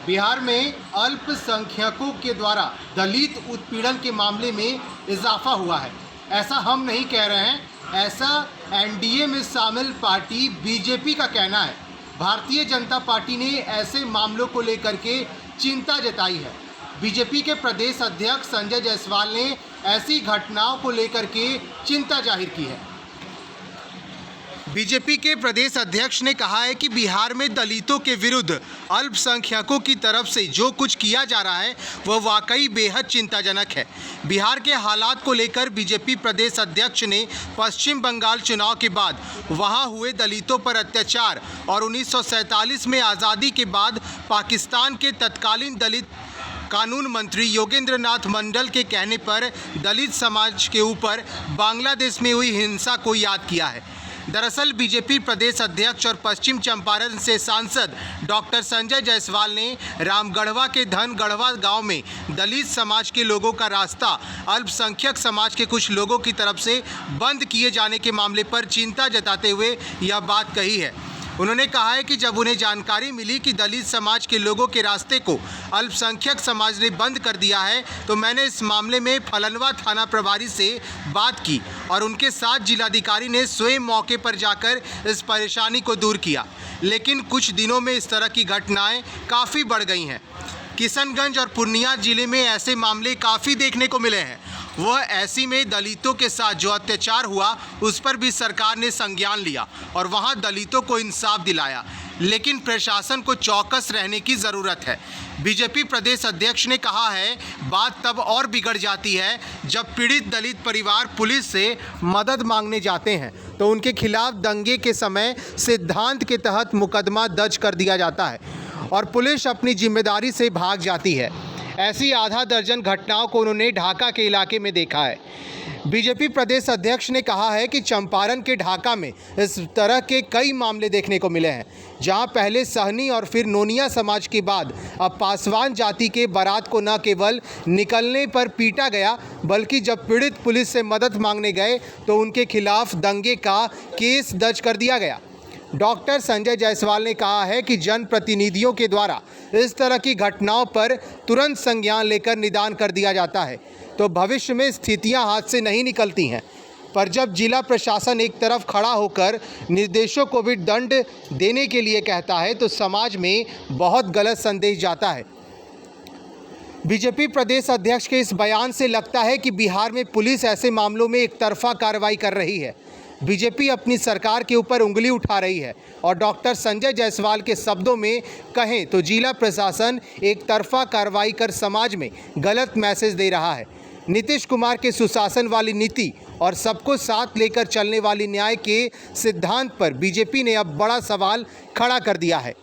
बिहार में अल्पसंख्यकों के द्वारा दलित उत्पीड़न के मामले में इजाफा हुआ है। ऐसा हम नहीं कह रहे हैं, ऐसा एनडीए में शामिल पार्टी बीजेपी का कहना है। भारतीय जनता पार्टी ने ऐसे मामलों को लेकर के चिंता जताई है। बीजेपी के प्रदेश अध्यक्ष संजय जायसवाल ने ऐसी घटनाओं को लेकर के चिंता जाहिर की है। बीजेपी के प्रदेश अध्यक्ष ने कहा है कि बिहार में दलितों के विरुद्ध अल्पसंख्यकों की तरफ से जो कुछ किया जा रहा है वह वाकई बेहद चिंताजनक है। बिहार के हालात को लेकर बीजेपी प्रदेश अध्यक्ष ने पश्चिम बंगाल चुनाव के बाद वहां हुए दलितों पर अत्याचार और 1947 में आज़ादी के बाद पाकिस्तान के तत्कालीन दलित कानून मंत्री योगेंद्र नाथ मंडल के कहने पर दलित समाज के ऊपर बांग्लादेश में हुई हिंसा को याद किया है। दरअसल बीजेपी प्रदेश अध्यक्ष और पश्चिम चंपारण से सांसद डॉक्टर संजय जायसवाल ने रामगढ़वा के धनगढ़वा गांव में दलित समाज के लोगों का रास्ता अल्पसंख्यक समाज के कुछ लोगों की तरफ से बंद किए जाने के मामले पर चिंता जताते हुए यह बात कही है। उन्होंने कहा है कि जब उन्हें जानकारी मिली कि दलित समाज के लोगों के रास्ते को अल्पसंख्यक समाज ने बंद कर दिया है तो मैंने इस मामले में फलनवा थाना प्रभारी से बात की और उनके साथ जिलाधिकारी ने स्वयं मौके पर जाकर इस परेशानी को दूर किया। लेकिन कुछ दिनों में इस तरह की घटनाएं काफ़ी बढ़ गई हैं। किशनगंज और पूर्णिया जिले में ऐसे मामले काफ़ी देखने को मिले हैं। वह ऐसी में दलितों के साथ जो अत्याचार हुआ उस पर भी सरकार ने संज्ञान लिया और वहां दलितों को इंसाफ दिलाया। लेकिन प्रशासन को चौकस रहने की ज़रूरत है। बीजेपी प्रदेश अध्यक्ष ने कहा है, बात तब और बिगड़ जाती है जब पीड़ित दलित परिवार पुलिस से मदद मांगने जाते हैं तो उनके खिलाफ दंगे के समय सिद्धांत के तहत मुकदमा दर्ज कर दिया जाता है और पुलिस अपनी जिम्मेदारी से भाग जाती है। ऐसी आधा दर्जन घटनाओं को उन्होंने ढाका के इलाके में देखा है। बीजेपी प्रदेश अध्यक्ष ने कहा है कि चंपारण के ढाका में इस तरह के कई मामले देखने को मिले हैं, जहां पहले सहनी और फिर नोनिया समाज के बाद अब पासवान जाति के बारात को न केवल निकलने पर पीटा गया बल्कि जब पीड़ित पुलिस से मदद मांगने गए तो उनके खिलाफ दंगे का केस दर्ज कर दिया गया। डॉक्टर संजय जायसवाल ने कहा है कि जनप्रतिनिधियों के द्वारा इस तरह की घटनाओं पर तुरंत संज्ञान लेकर निदान कर दिया जाता है तो भविष्य में स्थितियां हाथ से नहीं निकलती हैं। पर जब जिला प्रशासन एक तरफ खड़ा होकर निर्देशों को भी दंड देने के लिए कहता है तो समाज में बहुत गलत संदेश जाता है। बीजेपी प्रदेश अध्यक्ष के इस बयान से लगता है कि बिहार में पुलिस ऐसे मामलों में एक तरफा कार्रवाई कर रही है। बीजेपी अपनी सरकार के ऊपर उंगली उठा रही है और डॉक्टर संजय जायसवाल के शब्दों में कहें तो जिला प्रशासन एक तरफा कार्रवाई कर समाज में गलत मैसेज दे रहा है। नीतीश कुमार के सुशासन वाली नीति और सबको साथ लेकर चलने वाली न्याय के सिद्धांत पर बीजेपी ने अब बड़ा सवाल खड़ा कर दिया है।